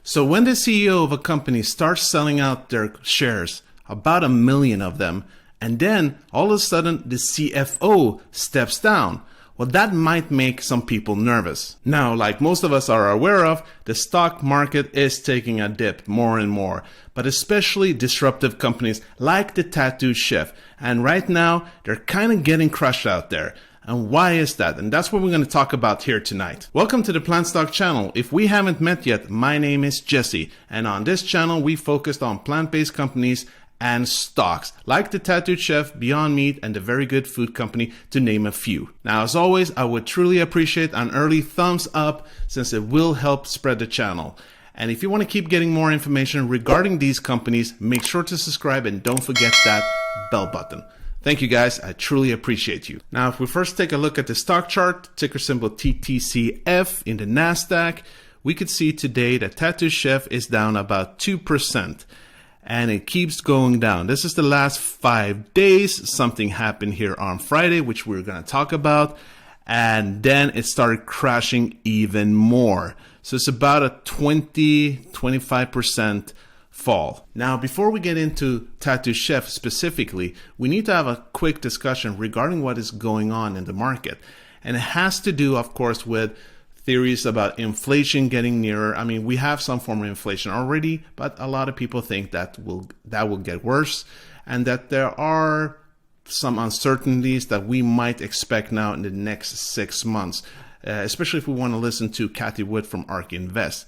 So when the CEO of a company starts selling out their shares, about 1 million of them, and then all of a sudden the CFO steps down, well, that might make some people nervous. Now, like most of us are aware of, the stock market is taking a dip more and more, but especially disruptive companies like the Tattoo Chef. And right now, they're kind of getting crushed out there. And why is that? And that's what we're going to talk about here tonight. Welcome to the PlantStock channel. If we haven't met yet, my name is Jesse. And on this channel, we focused on plant-based companies and stocks like the Tattoo Chef, Beyond Meat, and the Very Good Food Company, to name a few. Now, as always, I would truly appreciate an early thumbs up since it will help spread the channel. And if you want to keep getting more information regarding these companies, make sure to subscribe and don't forget that bell button. Thank you guys, I truly appreciate you. Now, if we first take a look at the stock chart, ticker symbol TTCF in the NASDAQ, we could see today that Tattoo Chef is down about 2%. And it keeps going down. This is the last 5 days. Something happened here on Friday, which we're going to talk about. And then it started crashing even more. So it's about a 20-25% fall. Now, before we get into Tattoo Chef specifically, we need to have a quick discussion regarding what is going on in the market. And it has to do, of course, with theories about inflation getting nearer. I mean, we have some form of inflation already, but a lot of people think that will get worse, and that there are some uncertainties that we might expect now in the next 6 months, especially if we want to listen to Kathy Wood from ARK Invest.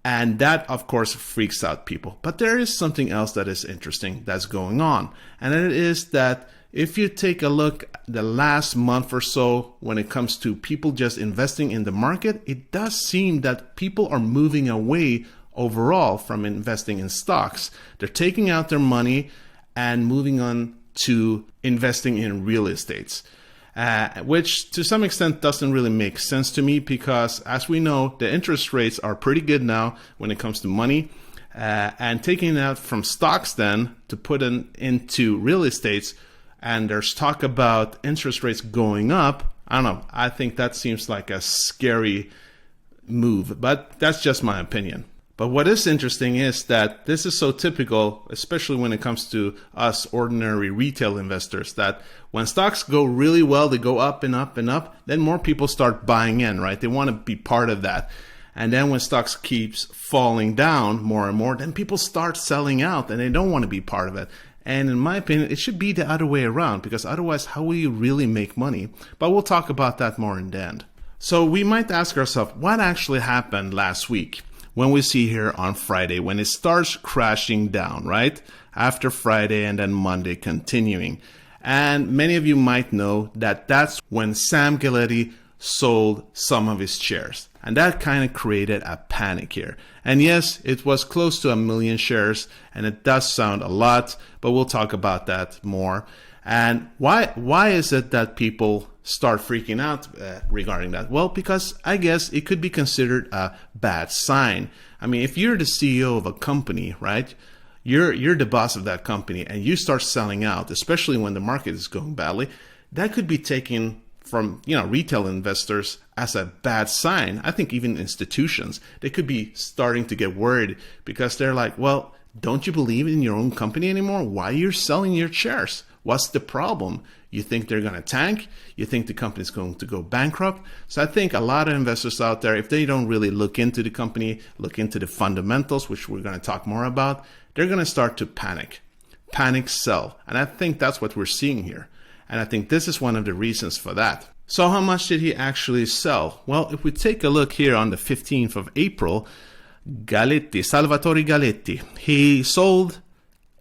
And that, of course, freaks out people. But there is something else that is interesting that's going on, and it is that if you take a look at the last month or so when it comes to people just investing in the market, it does seem that people are moving away overall from investing in stocks. They're taking out their money and moving on to investing in real estates, which to some extent doesn't really make sense to me because, as we know, the interest rates are pretty good now when it comes to money. And taking it out from stocks then to put into real estates, and there's talk about interest rates going up. I don't know. I think that seems like a scary move, but that's just my opinion. But what is interesting is that this is so typical, especially when it comes to us ordinary retail investors, that when stocks go really well, they go up and up and up, then more people start buying in, right? They want to be part of that. And then when stocks keeps falling down more and more, then people start selling out and they don't want to be part of it. And in my opinion, it should be the other way around, because otherwise, how will you really make money? But we'll talk about that more in the end. So we might ask ourselves, what actually happened last week when we see here on Friday, when it starts crashing down, right? After Friday and then Monday continuing. And many of you might know that that's when Sam Galletti sold some of his shares. And that kind of created a panic here. And yes, it was close to 1 million shares, and it does sound a lot, but we'll talk about that more. And why is it that people start freaking out regarding that? Well, because I guess it could be considered a bad sign. I mean, if you're the CEO of a company, right? You're the boss of that company, and you start selling out, especially when the market is going badly, that could be taken from retail investors as a bad sign. I think even institutions, they could be starting to get worried because they're like, well, don't you believe in your own company anymore? Why are you selling your shares? What's the problem? You think they're going to tank? You think the company's going to go bankrupt? So I think a lot of investors out there, if they don't really look into the company, look into the fundamentals, which we're going to talk more about, they're going to start to panic sell. And I think that's what we're seeing here. And I think this is one of the reasons for that. So how much did he actually sell? Well, if we take a look here on the 15th of April, Salvatore Galletti, he sold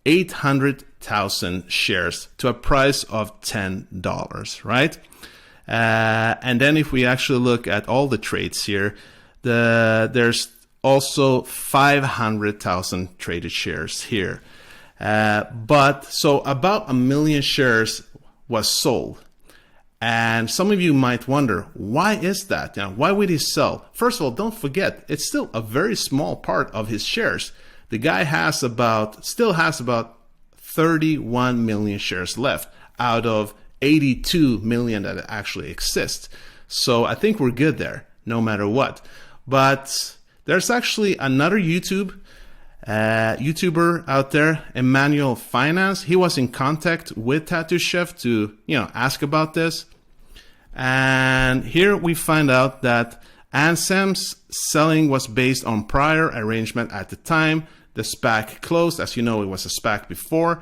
800,000 shares to a price of $10, right? And then if we actually look at all the trades here, there's also 500,000 traded shares here. But so about 1 million shares was sold. And some of you might wonder, why is that? Why would he sell? First of all, don't forget, it's still a very small part of his shares. The guy still has about 31 million shares left out of 82 million that actually exist. So I think we're good there, no matter what. But There's actually another YouTuber out there, Emmanuel Finance. He was in contact with Tattoo Chef to, ask about this. And here we find out that Ansem's selling was based on prior arrangement at the time the SPAC closed. As you know, it was a SPAC before,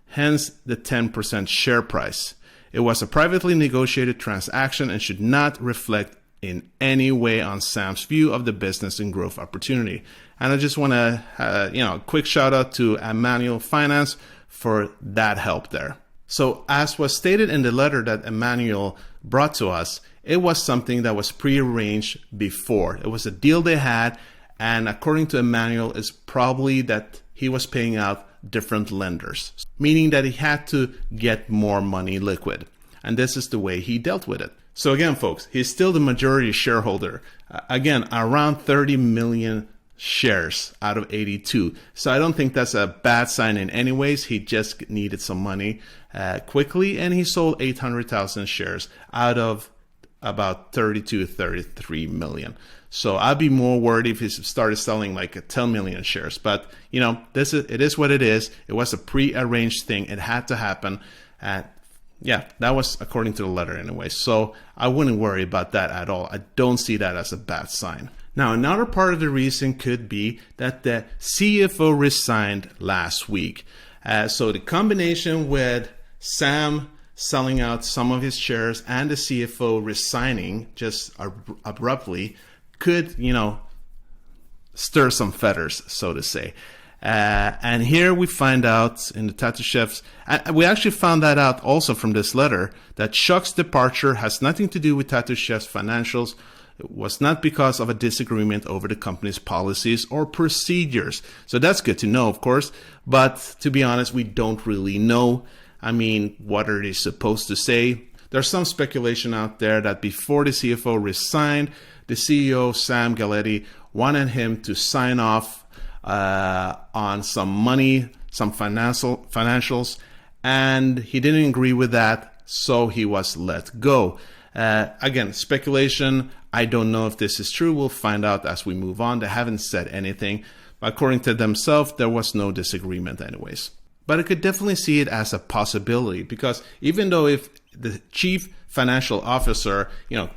hence the 10% share price. It was a privately negotiated transaction and should not reflect in any way on Sam's view of the business and growth opportunity. And I just want to, quick shout out to Emmanuel Finance for that help there. So as was stated in the letter that Emmanuel brought to us, it was something that was prearranged before. It was a deal they had, and according to Emmanuel, it's probably that he was paying out different lenders, meaning that he had to get more money liquid. And this is the way he dealt with it. So again, folks, he's still the majority shareholder. Again, around 30 million shares out of 82. So I don't think that's a bad sign in any ways. He just needed some money quickly, and he sold 800,000 shares out of about 32, 33 million. So I'd be more worried if he started selling like 10 million shares. But, it is what it is. It was a pre-arranged thing. It had to happen. Yeah, that was according to the letter anyway. So I wouldn't worry about that at all. I don't see that as a bad sign. Now, another part of the reason could be that the CFO resigned last week. So the combination with Sam selling out some of his shares and the CFO resigning just abruptly could, stir some feathers, so to say. And here we find out in the Tattoo Chefs, we actually found that out also from this letter, that Chuck's departure has nothing to do with Tattoo Chef's financials. It was not because of a disagreement over the company's policies or procedures. So that's good to know, of course. But to be honest, we don't really know. I mean, what are they supposed to say? There's some speculation out there that before the CFO resigned, the CEO, Sam Galletti, wanted him to sign off on some money, some financials, and he didn't agree with that, so he was let go. Again, speculation. I don't know if this is true. We'll find out as we move on. They haven't said anything. According to themselves, there was no disagreement anyways. But I could definitely see it as a possibility, because even though if the chief financial officer,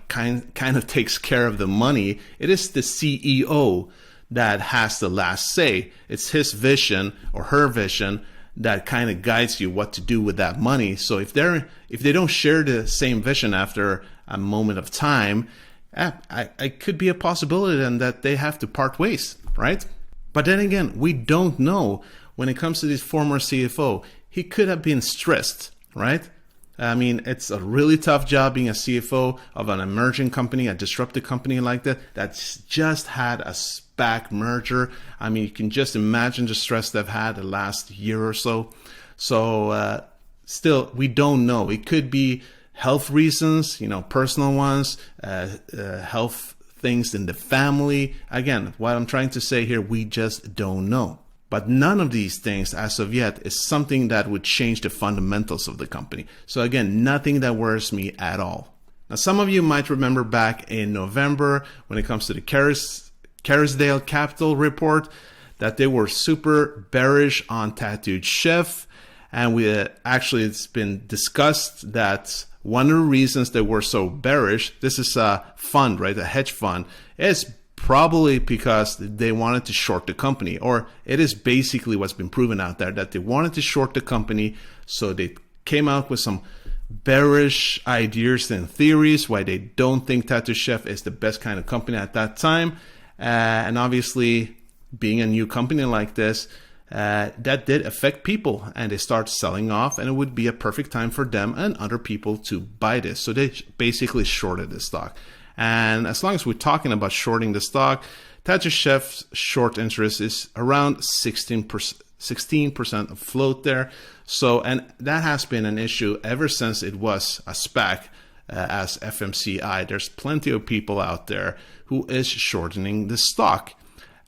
kind of takes care of the money, it is the CEO that has the last say. It's his vision or her vision that kind of guides you what to do with that money. So if they don't share the same vision after a moment of time, I could be a possibility then that they have to part ways, right? But then again, we don't know. When it comes to this former CFO, he could have been stressed, right? I mean, it's a really tough job being a CFO of an emerging company, a disruptive company like that, that's just had a SPAC merger. I mean, you can just imagine the stress they've had the last year or so. So still, we don't know. It could be health reasons, personal ones, health things in the family. Again, what I'm trying to say here, we just don't know. But none of these things, as of yet, is something that would change the fundamentals of the company. So again, nothing that worries me at all. Now, some of you might remember back in November, when it comes to the Carisdale Capital report, that they were super bearish on Tattooed Chef. And it's been discussed that one of the reasons they were so bearish, this is a fund, right? A hedge fund, is probably because they wanted to short the company, or it is basically what's been proven out there, that they wanted to short the company. So they came out with some bearish ideas and theories why they don't think Tattoo Chef is the best kind of company at that time. And obviously, being a new company like this, that did affect people, and they start selling off, and it would be a perfect time for them and other people to buy this. So they basically shorted the stock. And as long as we're talking about shorting the stock, Tattoo Chef's short interest is around 16% of float there. So, and that has been an issue ever since it was a SPAC as FMCI. There's plenty of people out there who is shortening the stock.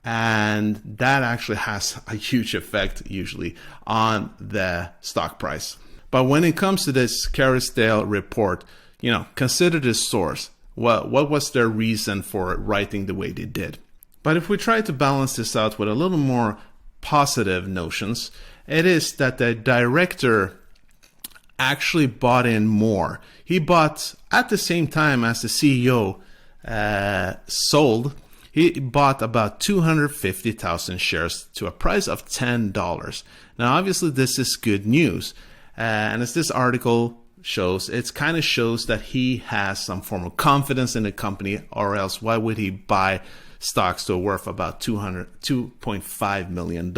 And that actually has a huge effect usually on the stock price. But when it comes to this Carisdale report, consider this source. What was their reason for writing the way they did? But if we try to balance this out with a little more positive notions, it is that the director actually bought in more. He bought at the same time as the CEO sold. He bought about 250,000 shares to a price of $10. Now, obviously, this is good news. And as this article shows, it kind of shows that he has some form of confidence in the company, or else why would he buy stocks to a worth about $2.5 million,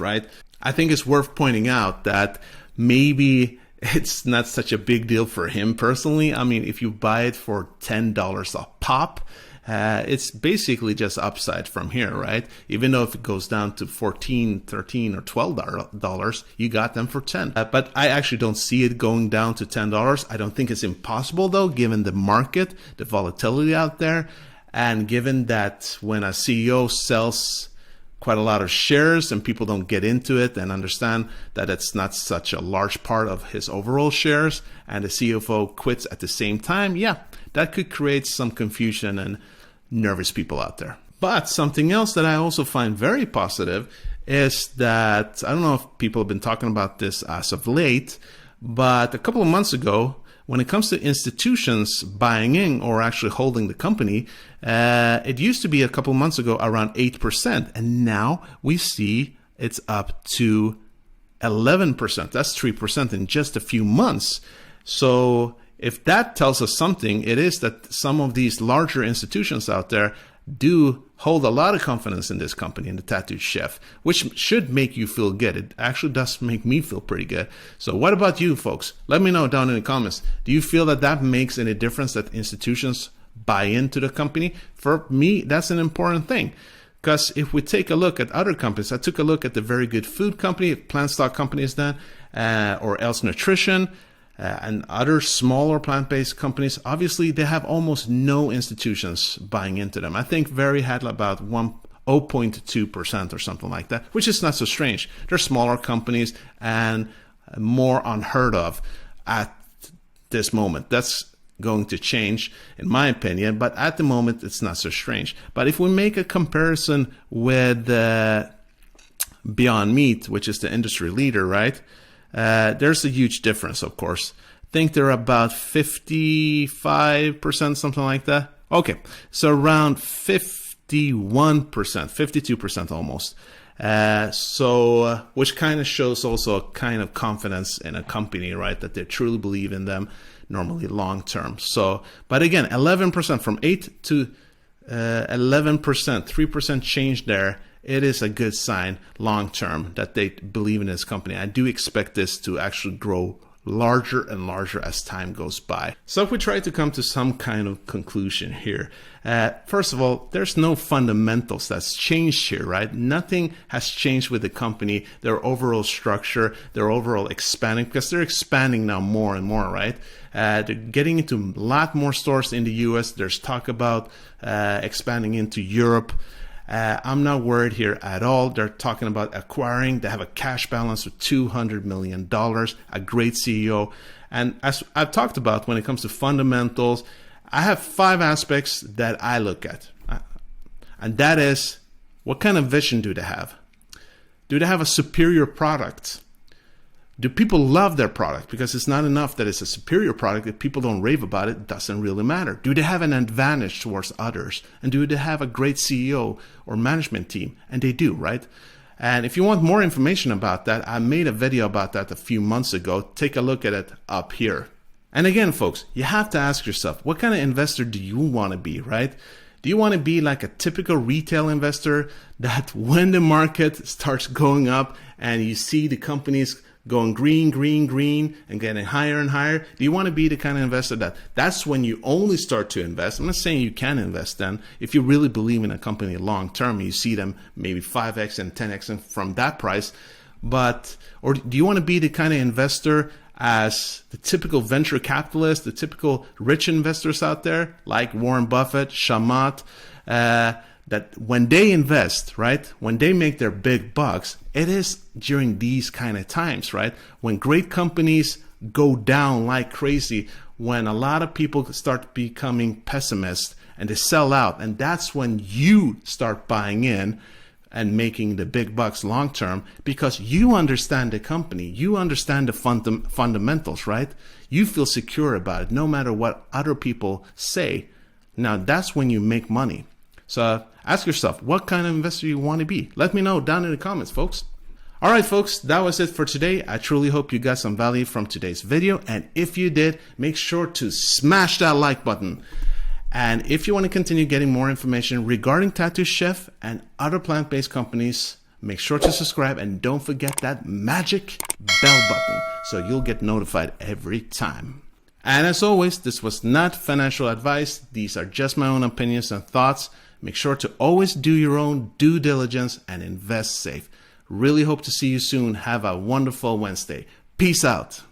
right? I think it's worth pointing out that maybe it's not such a big deal for him personally. I mean, if you buy it for $10 a pop, it's basically just upside from here, right? Even though if it goes down to $14, $13, or $12, you got them for 10. But I actually don't see it going down to $10. I don't think it's impossible though, given the market, the volatility out there, and given that when a CEO sells quite a lot of shares and people don't get into it and understand that it's not such a large part of his overall shares, and the CFO quits at the same time, yeah, that could create some confusion and nervous people out there. But something else that I also find very positive is that, I don't know if people have been talking about this as of late, but a couple of months ago, when it comes to institutions buying in or actually holding the company, it used to be a couple of months ago around 8%, and now we see it's up to 11%. That's 3% in just a few months. So if that tells us something, it is that some of these larger institutions out there do hold a lot of confidence in this company, in the Tattooed Chef, which should make you feel good. It actually does make me feel pretty good. So what about you folks? Let me know down in the comments. Do you feel that that makes any difference, that institutions buy into the company? For me, that's an important thing. Because if we take a look at other companies, I took a look at the very good food company, PlantStock companies then, or Else Nutrition, and other smaller plant-based companies. Obviously, they have almost no institutions buying into them. I think Very had about 0.2% or something like that, which is not so strange. They're smaller companies and more unheard of at this moment. That's going to change, in my opinion, but at the moment, it's not so strange. But if we make a comparison with Beyond Meat, which is the industry leader, right? There's a huge difference, of course. I think they're about 55%, something like that. Okay, so around 51%, 52% almost. Which kind of shows also a kind of confidence in a company, right? That they truly believe in them, normally long term. So, but again, 11% from 8 to 11%, 3% change there. It is a good sign long term that they believe in this company. I do expect this to actually grow larger and larger as time goes by. So if we try to come to some kind of conclusion here, first of all, there's no fundamentals that's changed here, right? Nothing has changed with the company, their overall structure, their overall expanding, because they're expanding now more and more, right? They're getting into a lot more stores in the US. There's talk about expanding into Europe. I'm not worried here at all. They're talking about acquiring. They have a cash balance of $200 million, a great CEO. And as I've talked about, when it comes to fundamentals, I have 5 aspects that I look at. And that is, what kind of vision do they have? Do they have a superior product? Do people love their product? Because it's not enough that it's a superior product. If people don't rave about it, it doesn't really matter. Do they have an advantage towards others? And do they have a great CEO or management team? And they do, right? And if you want more information about that, I made a video about that a few months ago. Take a look at it up here. And again, folks, you have to ask yourself, what kind of investor do you want to be, right? Do you want to be like a typical retail investor that when the market starts going up and you see the companies going green, green, green, and getting higher and higher? Do you want to be the kind of investor that's when you only start to invest? I'm not saying you can invest then. If you really believe in a company long term, you see them maybe 5x and 10x from that price. Or do you want to be the kind of investor as the typical venture capitalist, the typical rich investors out there, like Warren Buffett, Shamat, that when they invest, right, when they make their big bucks, it is during these kind of times, right? When great companies go down like crazy, when a lot of people start becoming pessimists and they sell out. And that's when you start buying in and making the big bucks long term, because you understand the company, you understand the fundamentals, right? You feel secure about it no matter what other people say. Now that's when you make money. So ask yourself, what kind of investor you want to be? Let me know down in the comments, folks. All right, folks, that was it for today. I truly hope you got some value from today's video. And if you did, make sure to smash that like button. And if you want to continue getting more information regarding Tattoo Chef and other plant-based companies, make sure to subscribe and don't forget that magic bell button so you'll get notified every time. And as always, this was not financial advice. These are just my own opinions and thoughts. Make sure to always do your own due diligence and invest safe. Really hope to see you soon. Have a wonderful Wednesday. Peace out.